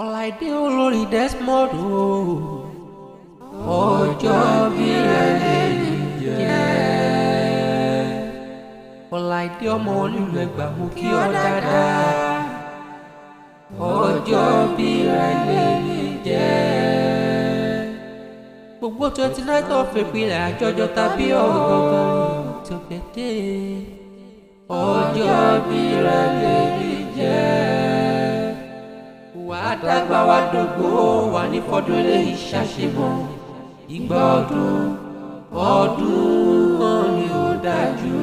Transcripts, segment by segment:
Ọláìdé olórí Desmond o, ọjọ́ bí ẹlẹ́ni jẹ́. Ọláìdé ọmọ onílù Ẹ̀gbá mú kí ọ dáadáa, ọjọ́ bí ẹlẹ́ni jẹ́. Gbogbo 29th of April àjọjọ́ tàbí ọgọ́gọ́ tó pété, ọjọ́ bí ẹlẹ́ni jẹ́. Wà á dàgbà wá dògbò wà ní fọdún ilé ìṣàṣemọ ìgbà ọdún kan ni ó dájú.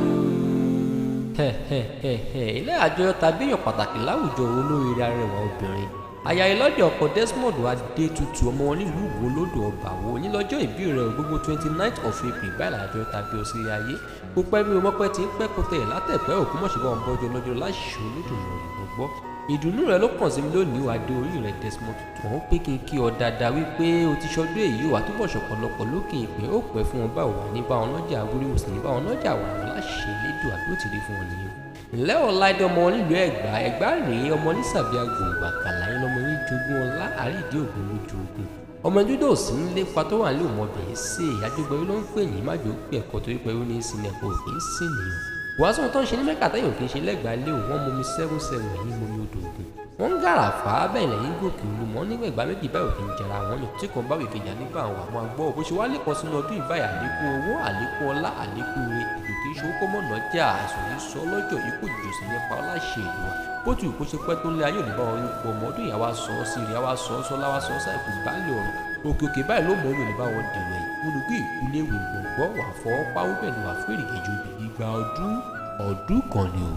Ilé àjọyọ̀ tàbí èèyàn pàtàkì láwùjọ olóríire arẹwà obìnrin aya ìlọ́dẹ ọkọ Desmond Adétutù ọmọ wọn nílùú Ìwó lódò ọba wo ní lọ́jọ́ ìbí rẹ̀ gbogbo 29th of April báyìí àjọyọ̀ tàbí òsílẹ̀ ayé kó pẹ́ bí ọmọpẹ́ ti ń pẹ́ kó tẹ̀ látẹ̀pẹ́ òkú mọ̀ṣẹ́ bá wọn bọ́jọ́ lọ́jọ́ láṣìṣe olódùmarè gbọ́. Ìdùnnú rẹ ló kàn sí mi lónìí wàá dé orí rẹ Desmond Tutu wọn pé kí n kí ọ dáadáa wípé o ti ṣọdún èyí wà túbọ̀ ṣọ̀pọ̀lọpọ̀ lókè ìpè ó pẹ́ fún wọn báwo wà ní báwọn lọ́jà awúrẹ́wò sí ní báwọn lọ́jà wà wọn láṣẹ lédùn àbí ó ti rí fún wọn nìyẹn. ǹlẹ́ Ọláìdé ọmọ nílùú Ẹ̀gbá rèé ọmọ ní sàbíà gbòǹgbà kàlàyé lọmọ yín jogún ọlá àrídìí ògùn lójú ogun ọmọ dúdú òsì ń lépa tó wà ní òmọbìnrin sí àjọgbọ̀n ló ń pè yín májò pé ẹ̀kọ́ torí pé ó ní í sin ẹ̀kọ́ òkè ń sìn nìyẹn. wàásù tó ń ṣe ní mẹ́kà tẹ́yìn òkè ń ṣe lẹ́gbàá lé òun wọ́n momi 7-7 ẹ̀yìn momi odò ògùn wọ́n ń gàrà fà á bẹ́ẹ̀ lẹ́yìn gòkè olúmọ nígbà ìgbà méjì báyìí òkè ń jẹra wọn ní tí kan bá wèé kejì nígbà àwọn àwọn agbọ́ bó ṣe wá lẹ́kọ̀ọ́ sínú ọdún ìbáyà àlékún owó àlékún ọlá àlékún ire ìlú kì í ṣe owó mọ̀nà jà àìsàn yìí sọ lọ́jọ́ yìí kò jù sí nípa ọláṣẹ ìlú wa bó ti kó ṣe pẹ́ tó ń lé ayé òní bá wọn ipò ọmọ ọdún ìyá wa sọ ọ́ sí rí àwa sọ ọ́ sọ́lá wa sọ ọ́ sáìkú ìbálẹ̀ ọ̀rọ̀ òkè òkè báyìí ló mọ̀ ọ́ òní bá wọn dèrò ẹ̀ olùgbé ìkúlé ìwé gbọ̀ngbọ́ wà fọ́ páwó bẹ́ẹ̀ ni wà fún èrìgèjì obìnrin ìgbà ọdún kan ni o.